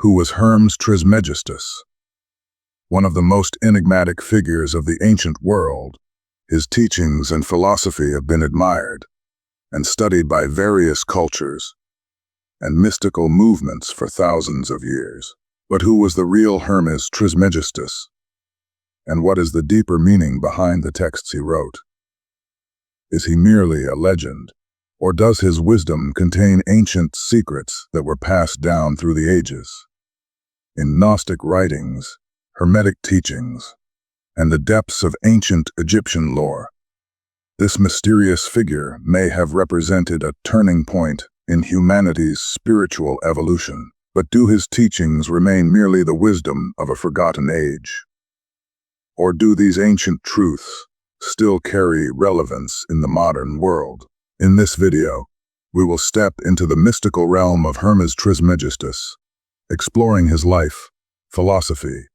Who was Hermes Trismegistus? One of the most enigmatic figures of the ancient world, his teachings and philosophy have been admired and studied by various cultures and mystical movements for thousands of years. But who was the real Hermes Trismegistus? And what is the deeper meaning behind the texts he wrote? Is he merely a legend, or does his wisdom contain ancient secrets that were passed down through the ages? In Gnostic writings, Hermetic teachings, and the depths of ancient Egyptian lore, this mysterious figure may have represented a turning point in humanity's spiritual evolution. But do his teachings remain merely the wisdom of a forgotten age? Or do these ancient truths still carry relevance in the modern world? In this video, we will step into the mystical realm of Hermes Trismegistus, exploring his life, philosophy,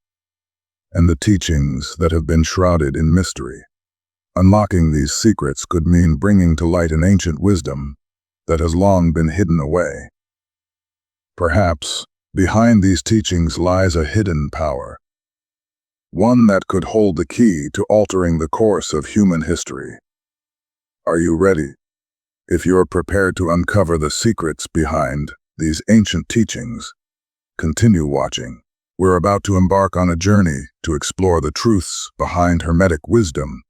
and the teachings that have been shrouded in mystery. Unlocking these secrets could mean bringing to light an ancient wisdom that has long been hidden away. Perhaps behind these teachings lies a hidden power, one that could hold the key to altering the course of human history. Are you ready? If you're prepared to uncover the secrets behind these ancient teachings, continue watching. We're about to embark on a journey to explore the truths behind Hermetic wisdom.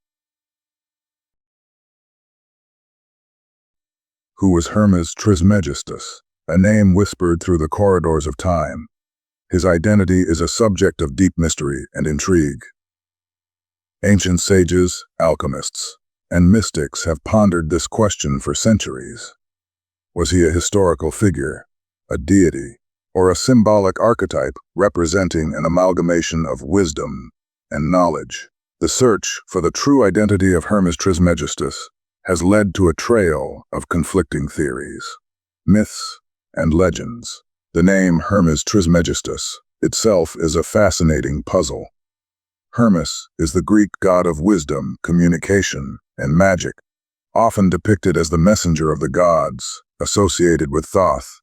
Who was Hermes Trismegistus? A name whispered through the corridors of time. His identity is a subject of deep mystery and intrigue. Ancient sages, alchemists, and mystics have pondered this question for centuries. Was he a historical figure, a deity, or a symbolic archetype representing an amalgamation of wisdom and knowledge? The search for the true identity of Hermes Trismegistus has led to a trail of conflicting theories, myths, and legends. The name Hermes Trismegistus itself is a fascinating puzzle. Hermes is the Greek god of wisdom, communication, and magic, often depicted as the messenger of the gods, associated with Thoth,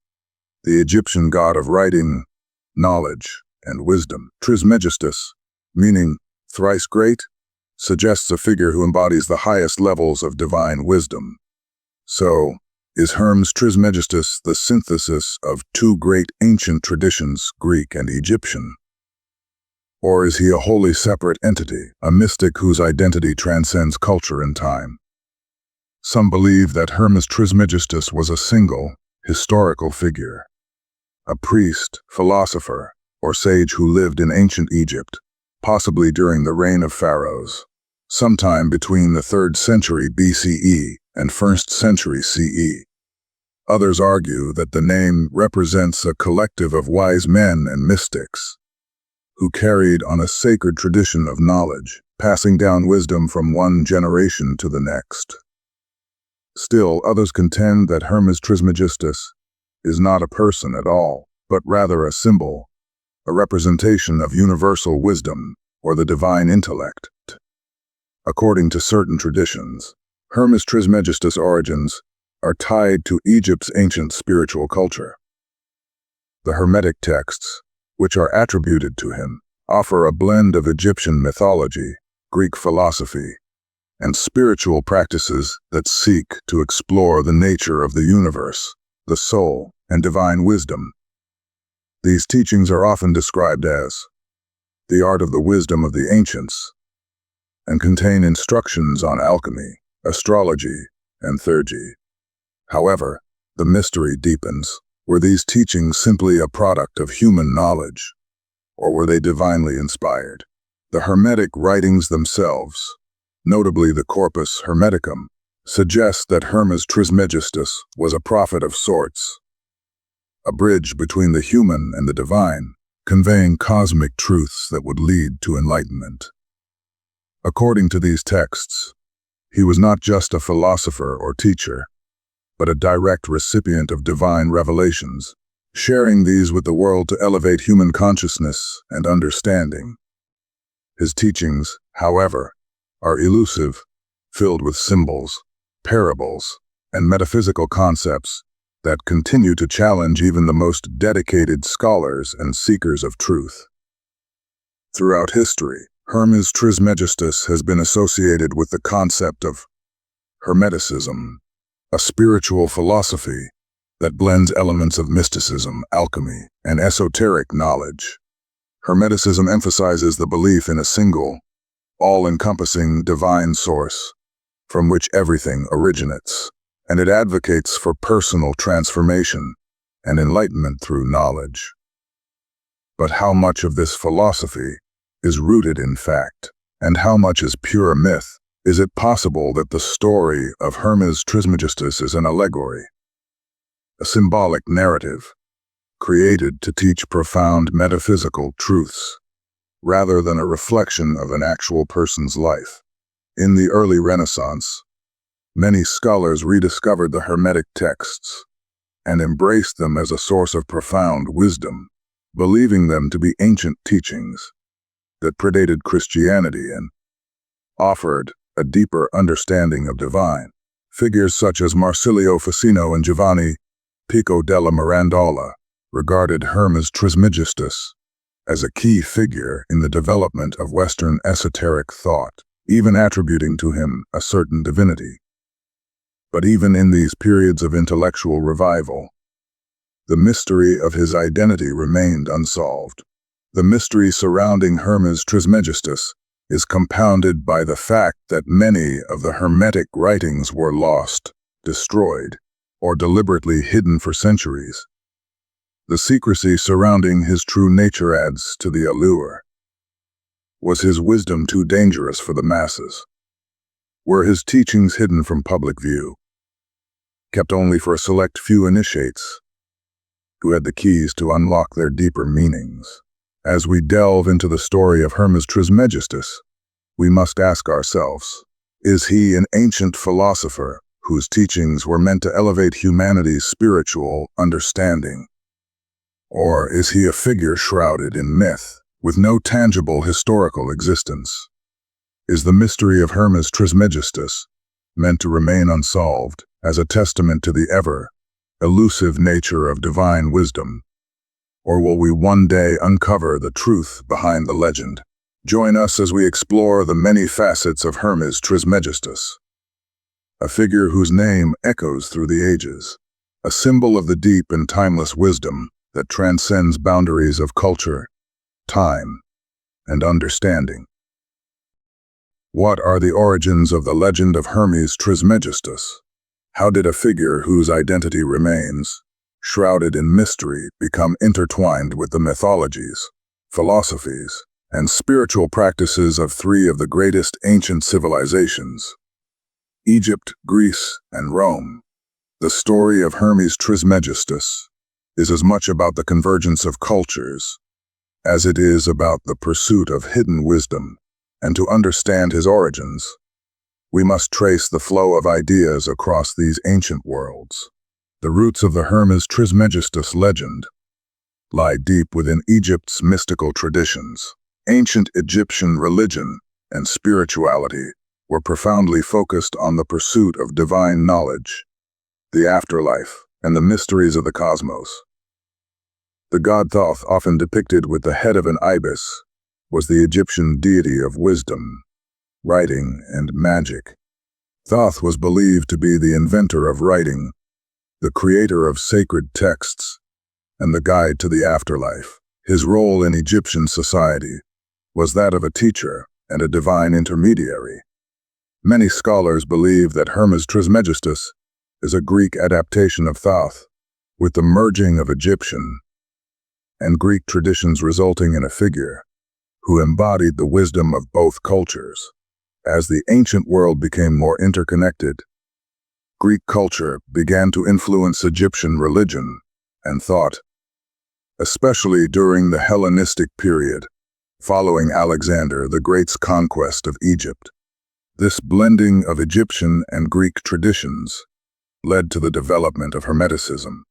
the Egyptian god of writing, knowledge, and wisdom. Trismegistus, meaning thrice-great, suggests a figure who embodies the highest levels of divine wisdom. So, is Hermes Trismegistus the synthesis of two great ancient traditions, Greek and Egyptian? Or is he a wholly separate entity, a mystic whose identity transcends culture and time? Some believe that Hermes Trismegistus was a single, historical figure, a priest, philosopher, or sage who lived in ancient Egypt, possibly during the reign of pharaohs, sometime between the 3rd century BCE and 1st century CE. Others argue that the name represents a collective of wise men and mystics who carried on a sacred tradition of knowledge, passing down wisdom from one generation to the next. Still, others contend that Hermes Trismegistus is not a person at all, but rather a symbol, a representation of universal wisdom or the divine intellect. According to certain traditions, Hermes Trismegistus' origins are tied to Egypt's ancient spiritual culture. The Hermetic texts, which are attributed to him, offer a blend of Egyptian mythology, Greek philosophy, and spiritual practices that seek to explore the nature of the universe, the soul, and divine wisdom. These teachings are often described as the art of the wisdom of the ancients, and contain instructions on alchemy, astrology, and theurgy. However, the mystery deepens. Were these teachings simply a product of human knowledge, or were they divinely inspired? The Hermetic writings themselves, notably the Corpus Hermeticum, suggest that Hermes Trismegistus was a prophet of sorts, a bridge between the human and the divine, conveying cosmic truths that would lead to enlightenment. According to these texts, he was not just a philosopher or teacher, but a direct recipient of divine revelations, sharing these with the world to elevate human consciousness and understanding. His teachings, however, are elusive, filled with symbols, parables, and metaphysical concepts, that continue to challenge even the most dedicated scholars and seekers of truth. Throughout history, Hermes Trismegistus has been associated with the concept of Hermeticism, a spiritual philosophy that blends elements of mysticism, alchemy, and esoteric knowledge. Hermeticism emphasizes the belief in a single, all-encompassing divine source from which everything originates, and it advocates for personal transformation and enlightenment through knowledge. But how much of this philosophy is rooted in fact, and how much is pure myth? Is it possible that the story of Hermes Trismegistus is an allegory, a symbolic narrative created to teach profound metaphysical truths, rather than a reflection of an actual person's life? In the early Renaissance, many scholars rediscovered the Hermetic texts and embraced them as a source of profound wisdom, believing them to be ancient teachings that predated Christianity and offered a deeper understanding of divine. Figures such as Marsilio Ficino and Giovanni Pico della Mirandola regarded Hermes Trismegistus as a key figure in the development of Western esoteric thought, even attributing to him a certain divinity. But even in these periods of intellectual revival, the mystery of his identity remained unsolved. The mystery surrounding Hermes Trismegistus is compounded by the fact that many of the Hermetic writings were lost, destroyed, or deliberately hidden for centuries. The secrecy surrounding his true nature adds to the allure. Was his wisdom too dangerous for the masses? Were his teachings hidden from public view, kept only for a select few initiates who had the keys to unlock their deeper meanings? As we delve into the story of Hermes Trismegistus, we must ask ourselves, is he an ancient philosopher whose teachings were meant to elevate humanity's spiritual understanding? Or is he a figure shrouded in myth, with no tangible historical existence? Is the mystery of Hermes Trismegistus meant to remain unsolved as a testament to the ever-elusive nature of divine wisdom? Or will we one day uncover the truth behind the legend? Join us as we explore the many facets of Hermes Trismegistus, a figure whose name echoes through the ages, a symbol of the deep and timeless wisdom that transcends boundaries of culture, time, and understanding. What are the origins of the legend of Hermes Trismegistus? How did a figure whose identity remains shrouded in mystery become intertwined with the mythologies, philosophies, and spiritual practices of three of the greatest ancient civilizations, Egypt, Greece, and Rome? The story of Hermes Trismegistus is as much about the convergence of cultures as it is about the pursuit of hidden wisdom. And to understand his origins, we must trace the flow of ideas across these ancient worlds. The roots of the Hermes Trismegistus legend lie deep within Egypt's mystical traditions. Ancient Egyptian religion and spirituality were profoundly focused on the pursuit of divine knowledge, the afterlife, and the mysteries of the cosmos. The god Thoth, often depicted with the head of an ibis, was the Egyptian deity of wisdom, writing, and magic. Thoth was believed to be the inventor of writing, the creator of sacred texts, and the guide to the afterlife. His role in Egyptian society was that of a teacher and a divine intermediary. Many scholars believe that Hermes Trismegistus is a Greek adaptation of Thoth, with the merging of Egyptian and Greek traditions resulting in a figure who embodied the wisdom of both cultures. As the ancient world became more interconnected, Greek culture began to influence Egyptian religion and thought, especially during the Hellenistic period, following Alexander the Great's conquest of Egypt. This blending of Egyptian and Greek traditions led to the development of Hermeticism,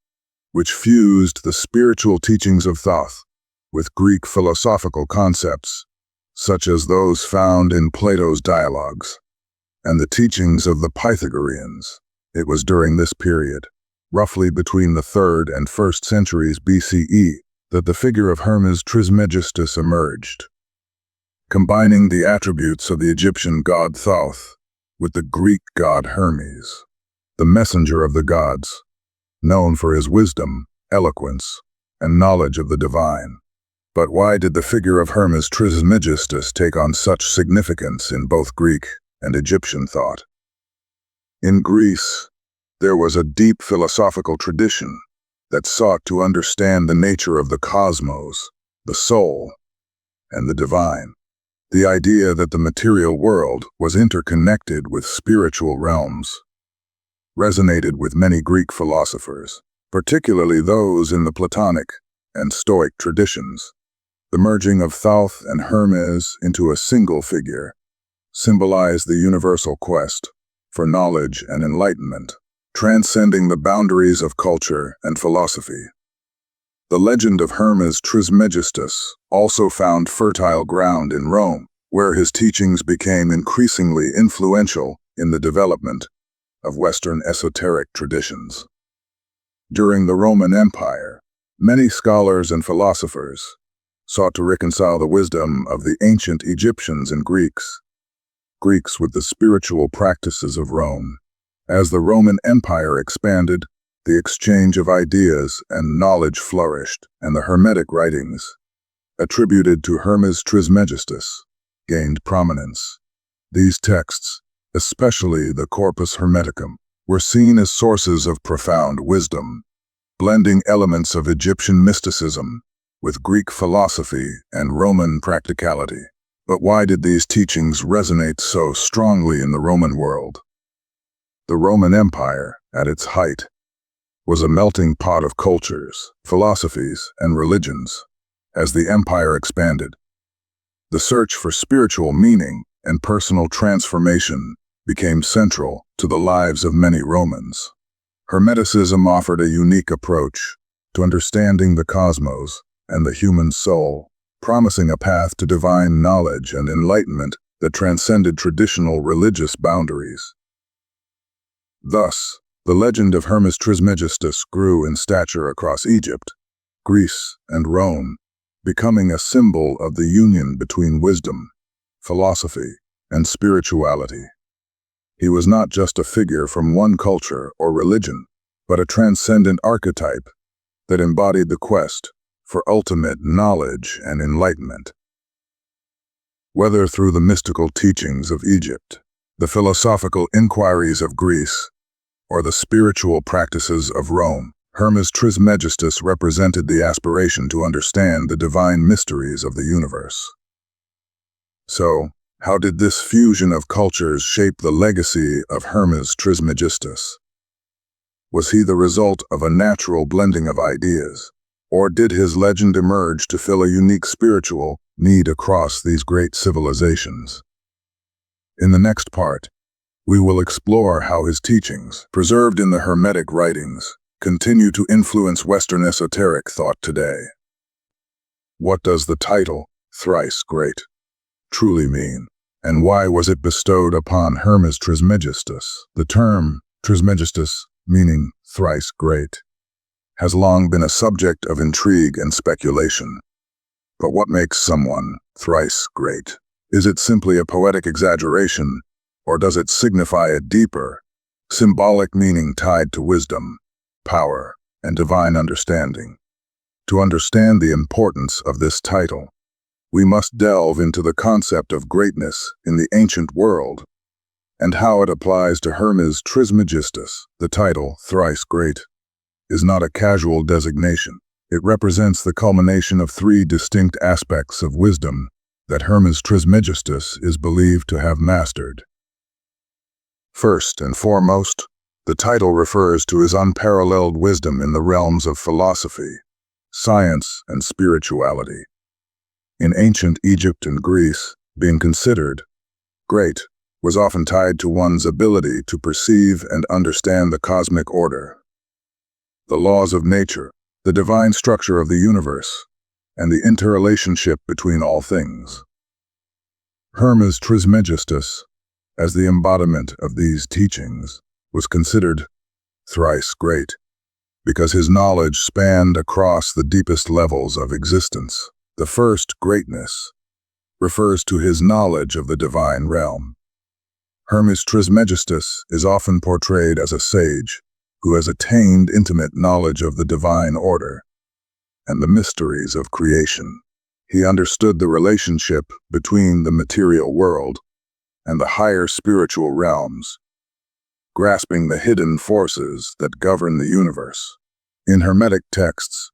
which fused the spiritual teachings of Thoth with Greek philosophical concepts, such as those found in Plato's dialogues and the teachings of the Pythagoreans. It was during this period roughly between the 3rd and 1st centuries BCE, that the figure of Hermes Trismegistus emerged, combining the attributes of the Egyptian god Thoth with the Greek god Hermes, the messenger of the gods, known for his wisdom, eloquence, and knowledge of the divine. But why did the figure of Hermes Trismegistus take on such significance in both Greek and Egyptian thought? In Greece, there was a deep philosophical tradition that sought to understand the nature of the cosmos, the soul, and the divine. The idea that the material world was interconnected with spiritual realms resonated with many Greek philosophers, particularly those in the Platonic and Stoic traditions. The merging of Thoth and Hermes into a single figure symbolized the universal quest for knowledge and enlightenment, transcending the boundaries of culture and philosophy. The legend of Hermes Trismegistus also found fertile ground in Rome, where his teachings became increasingly influential in the development of Western esoteric traditions. During the Roman Empire, many scholars and philosophers sought to reconcile the wisdom of the ancient Egyptians and Greeks with the spiritual practices of Rome. As the Roman Empire expanded, the exchange of ideas and knowledge flourished, and the Hermetic writings, attributed to Hermes Trismegistus, gained prominence. These texts, especially the Corpus Hermeticum, were seen as sources of profound wisdom, blending elements of Egyptian mysticism with Greek philosophy and Roman practicality. But why did these teachings resonate so strongly in the Roman world? The Roman Empire, at its height, was a melting pot of cultures, philosophies, and religions. As the empire expanded, the search for spiritual meaning and personal transformation became central to the lives of many Romans. Hermeticism offered a unique approach to understanding the cosmos and the human soul, promising a path to divine knowledge and enlightenment that transcended traditional religious boundaries. Thus, the legend of Hermes Trismegistus grew in stature across Egypt, Greece, and Rome, becoming a symbol of the union between wisdom, philosophy, and spirituality. He was not just a figure from one culture or religion, but a transcendent archetype that embodied the quest for ultimate knowledge and enlightenment. Whether through the mystical teachings of Egypt, the philosophical inquiries of Greece, or the spiritual practices of Rome, Hermes Trismegistus represented the aspiration to understand the divine mysteries of the universe. So, how did this fusion of cultures shape the legacy of Hermes Trismegistus? Was he the result of a natural blending of ideas, or did his legend emerge to fill a unique spiritual need across these great civilizations? In the next part, we will explore how his teachings, preserved in the Hermetic writings, continue to influence Western esoteric thought today. What does the title, Thrice-Great, truly mean, and why was it bestowed upon Hermes Trismegistus? The term Trismegistus, meaning thrice great, has long been a subject of intrigue and speculation. But what makes someone thrice great? Is it simply a poetic exaggeration, or does it signify a deeper, symbolic meaning tied to wisdom, power, and divine understanding? To understand the importance of this title, we must delve into the concept of greatness in the ancient world and how it applies to Hermes Trismegistus. The title, Thrice Great, is not a casual designation. It represents the culmination of three distinct aspects of wisdom that Hermes Trismegistus is believed to have mastered. First and foremost, the title refers to his unparalleled wisdom in the realms of philosophy, science, and spirituality. In ancient Egypt and Greece, being considered great was often tied to one's ability to perceive and understand the cosmic order, the laws of nature, the divine structure of the universe, and the interrelationship between all things. Hermes Trismegistus, as the embodiment of these teachings, was considered thrice great. because his knowledge spanned across the deepest levels of existence. The first, greatness, refers to his knowledge of the divine realm. Hermes Trismegistus is often portrayed as a sage who has attained intimate knowledge of the divine order and the mysteries of creation. He understood the relationship between the material world and the higher spiritual realms, grasping the hidden forces that govern the universe. In Hermetic texts,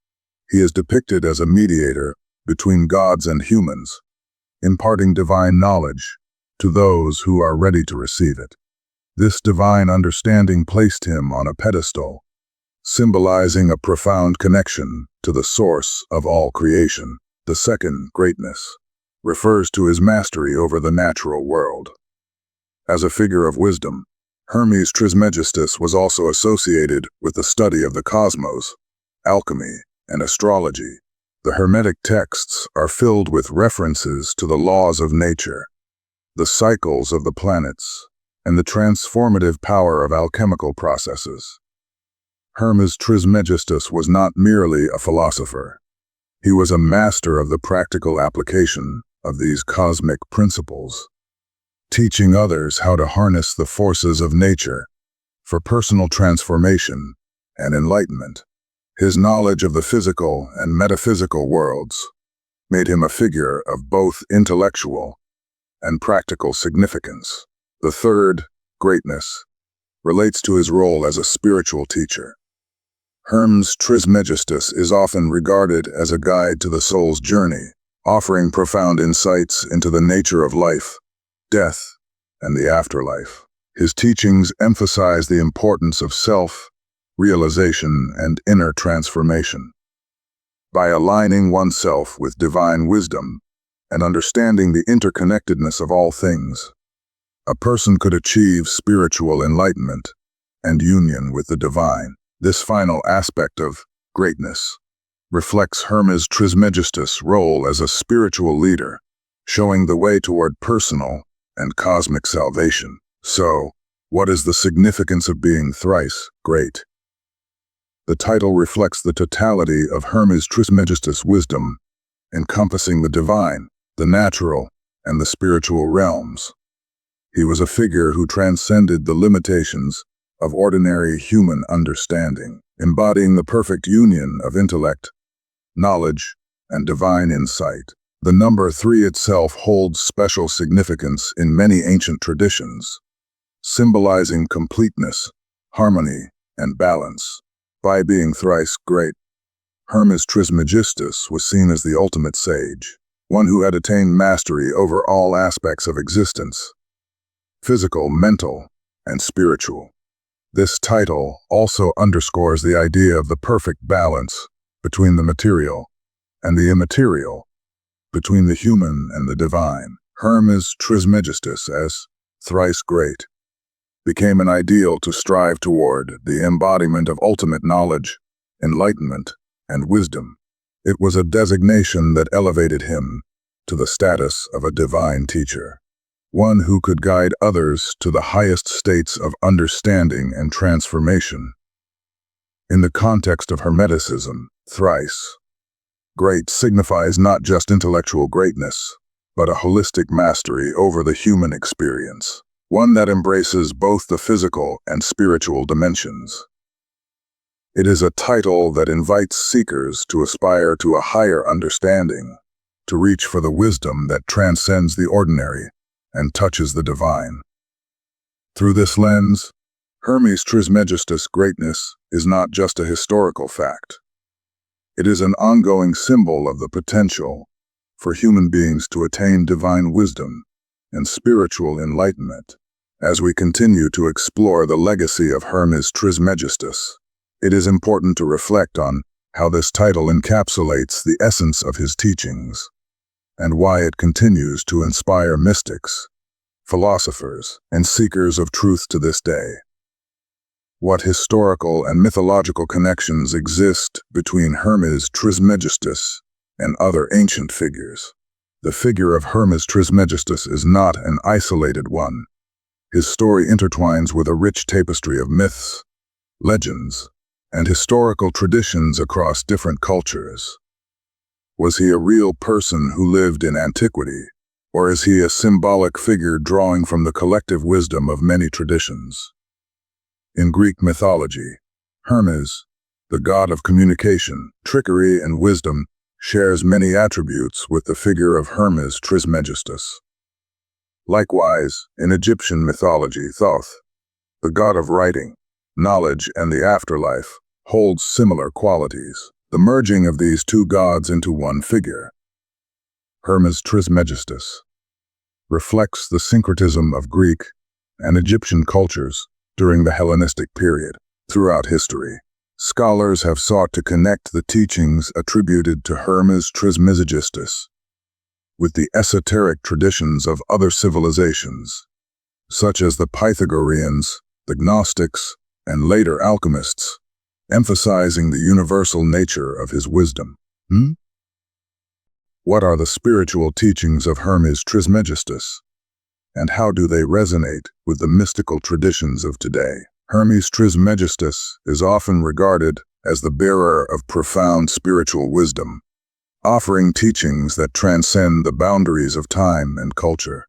he is depicted as a mediator between gods and humans, imparting divine knowledge to those who are ready to receive it. This divine understanding placed him on a pedestal, symbolizing a profound connection to the source of all creation. The second, greatness, refers to his mastery over the natural world. As a figure of wisdom, Hermes Trismegistus was also associated with the study of the cosmos, alchemy, and astrology. The Hermetic texts are filled with references to the laws of nature, the cycles of the planets, and the transformative power of alchemical processes. Hermes Trismegistus was not merely a philosopher. He was a master of the practical application of these cosmic principles, teaching others how to harness the forces of nature for personal transformation and enlightenment. His knowledge of the physical and metaphysical worlds made him a figure of both intellectual and practical significance. The third, greatness, relates to his role as a spiritual teacher. Hermes Trismegistus is often regarded as a guide to the soul's journey, offering profound insights into the nature of life, death, and the afterlife. His teachings emphasize the importance of self-realization and inner transformation. By aligning oneself with divine wisdom and understanding the interconnectedness of all things, a person could achieve spiritual enlightenment and union with the divine. This final aspect of greatness reflects Hermes Trismegistus' role as a spiritual leader, showing the way toward personal and cosmic salvation. So, what is the significance of being thrice great? The title reflects the totality of Hermes Trismegistus' wisdom, encompassing the divine, the natural, and the spiritual realms. He was a figure who transcended the limitations of ordinary human understanding, embodying the perfect union of intellect, knowledge, and divine insight. The number 3 itself holds special significance in many ancient traditions, symbolizing completeness, harmony, and balance. By being thrice great, Hermes Trismegistus was seen as the ultimate sage, one who had attained mastery over all aspects of existence, physical, mental, and spiritual. This title also underscores the idea of the perfect balance between the material and the immaterial, between the human and the divine. Hermes Trismegistus, as thrice great, became an ideal to strive toward, the embodiment of ultimate knowledge, enlightenment, and wisdom. It was a designation that elevated him to the status of a divine teacher, one who could guide others to the highest states of understanding and transformation. In the context of Hermeticism, thrice great signifies not just intellectual greatness, but a holistic mastery over the human experience, one that embraces both the physical and spiritual dimensions. It is a title that invites seekers to aspire to a higher understanding, to reach for the wisdom that transcends the ordinary and touches the divine. Through this lens, Hermes Trismegistus' greatness is not just a historical fact. It is an ongoing symbol of the potential for human beings to attain divine wisdom and spiritual enlightenment. As we continue to explore the legacy of Hermes Trismegistus, it is important to reflect on how this title encapsulates the essence of his teachings and why it continues to inspire mystics, philosophers, and seekers of truth to this day. What historical and mythological connections exist between Hermes Trismegistus and other ancient figures? The figure of Hermes Trismegistus is not an isolated one. His story intertwines with a rich tapestry of myths, legends, and historical traditions across different cultures. Was he a real person who lived in antiquity, or is he a symbolic figure drawing from the collective wisdom of many traditions? In Greek mythology, Hermes, the god of communication, trickery, and wisdom, shares many attributes with the figure of Hermes Trismegistus. Likewise, in Egyptian mythology, Thoth, the god of writing, knowledge, and the afterlife, holds similar qualities. The merging of these two gods into one figure, Hermes Trismegistus, reflects the syncretism of Greek and Egyptian cultures during the Hellenistic period. Throughout history, scholars have sought to connect the teachings attributed to Hermes Trismegistus with the esoteric traditions of other civilizations, such as the Pythagoreans, the Gnostics, and later alchemists, emphasizing the universal nature of his wisdom. What are the spiritual teachings of Hermes Trismegistus, and how do they resonate with the mystical traditions of today? Hermes Trismegistus is often regarded as the bearer of profound spiritual wisdom, offering teachings that transcend the boundaries of time and culture.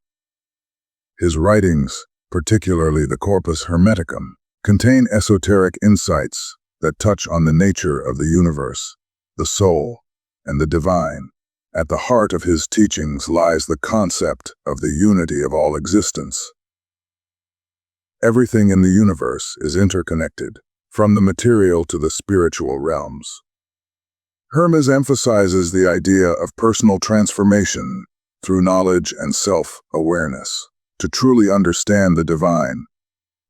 His writings, particularly the Corpus Hermeticum, contain esoteric insights that touch on the nature of the universe, the soul, and the divine. At the heart of his teachings lies the concept of the unity of all existence. Everything in the universe is interconnected, from the material to the spiritual realms. Hermes emphasizes the idea of personal transformation through knowledge and self-awareness. To truly understand the divine,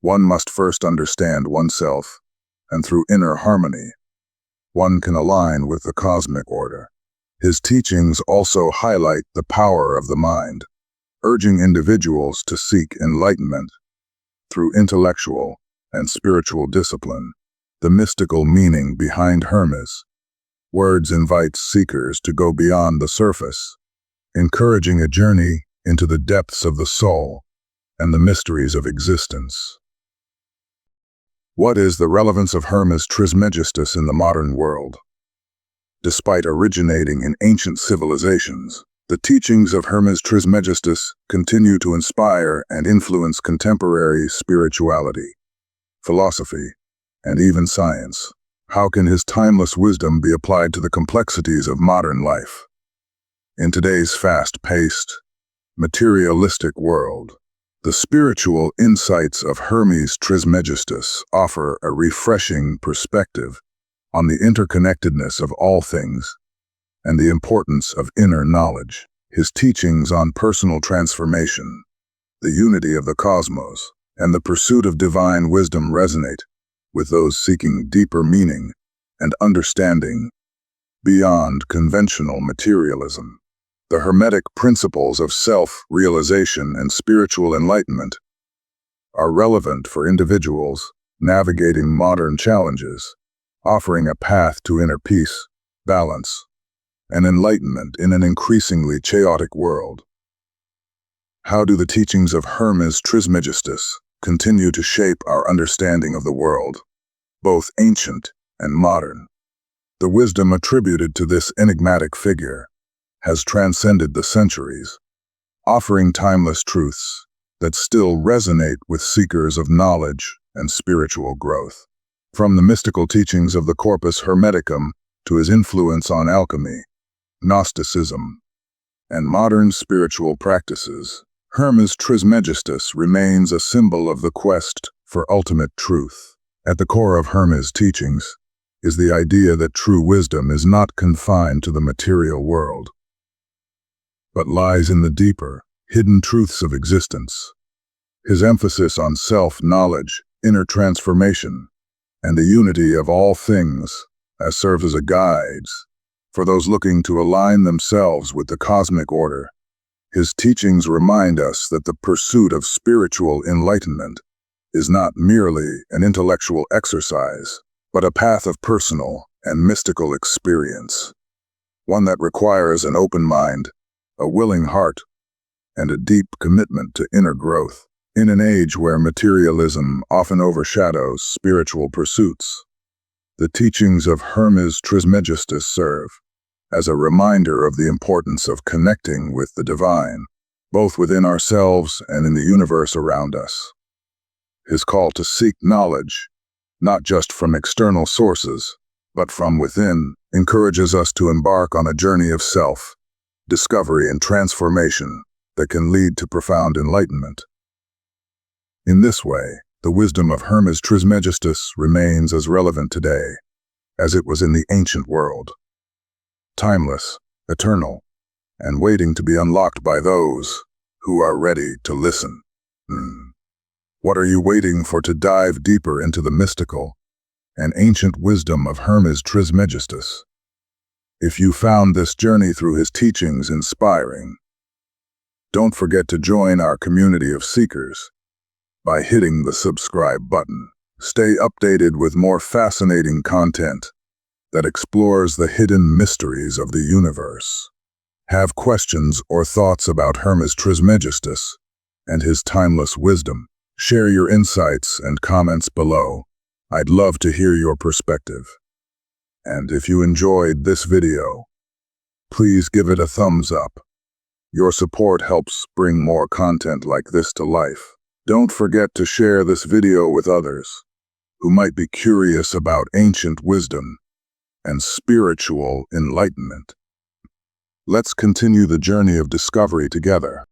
one must first understand oneself, and through inner harmony, one can align with the cosmic order. His teachings also highlight the power of the mind, urging individuals to seek enlightenment through intellectual and spiritual discipline. The mystical meaning behind Hermes words invite seekers to go beyond the surface, encouraging a journey into the depths of the soul and the mysteries of existence. What is the relevance of Hermes Trismegistus in the modern world? Despite originating in ancient civilizations, the teachings of Hermes Trismegistus continue to inspire and influence contemporary spirituality, philosophy, and even science. How can his timeless wisdom be applied to the complexities of modern life? In today's fast-paced, materialistic world, the spiritual insights of Hermes Trismegistus offer a refreshing perspective on the interconnectedness of all things and the importance of inner knowledge. His teachings on personal transformation, the unity of the cosmos, and the pursuit of divine wisdom resonate with those seeking deeper meaning and understanding beyond conventional materialism. The Hermetic principles of self-realization and spiritual enlightenment are relevant for individuals navigating modern challenges, offering a path to inner peace, balance, and enlightenment in an increasingly chaotic world. How do the teachings of Hermes Trismegistus continue to shape our understanding of the world, both ancient and modern? The wisdom attributed to this enigmatic figure has transcended the centuries, offering timeless truths that still resonate with seekers of knowledge and spiritual growth. From the mystical teachings of the Corpus Hermeticum to his influence on alchemy, Gnosticism, and modern spiritual practices, Hermes Trismegistus remains a symbol of the quest for ultimate truth. At the core of Hermes' teachings is the idea that true wisdom is not confined to the material world, but lies in the deeper, hidden truths of existence. His emphasis on self-knowledge, inner transformation, and the unity of all things serves as a guide for those looking to align themselves with the cosmic order. His teachings remind us that the pursuit of spiritual enlightenment is not merely an intellectual exercise, but a path of personal and mystical experience, one that requires an open mind, a willing heart, and a deep commitment to inner growth. In an age where materialism often overshadows spiritual pursuits, The teachings of Hermes Trismegistus serve as a reminder of the importance of connecting with the divine, both within ourselves and in the universe around us. His call to seek knowledge, not just from external sources, but from within, encourages us to embark on a journey of self-discovery and transformation that can lead to profound enlightenment. In this way, the wisdom of Hermes Trismegistus remains as relevant today as it was in the ancient world. Timeless, eternal, and waiting to be unlocked by those who are ready to listen. What are you waiting for to dive deeper into the mystical and ancient wisdom of Hermes Trismegistus? If you found this journey through his teachings inspiring, don't forget to join our community of seekers by hitting the subscribe button. Stay updated with more fascinating content that explores the hidden mysteries of the universe. Have questions or thoughts about Hermes Trismegistus and his timeless wisdom? Share your insights and comments below. I'd love to hear your perspective. And if you enjoyed this video, please give it a thumbs up. Your support helps bring more content like this to life. Don't forget to share this video with others who might be curious about ancient wisdom and spiritual enlightenment. Let's continue the journey of discovery together.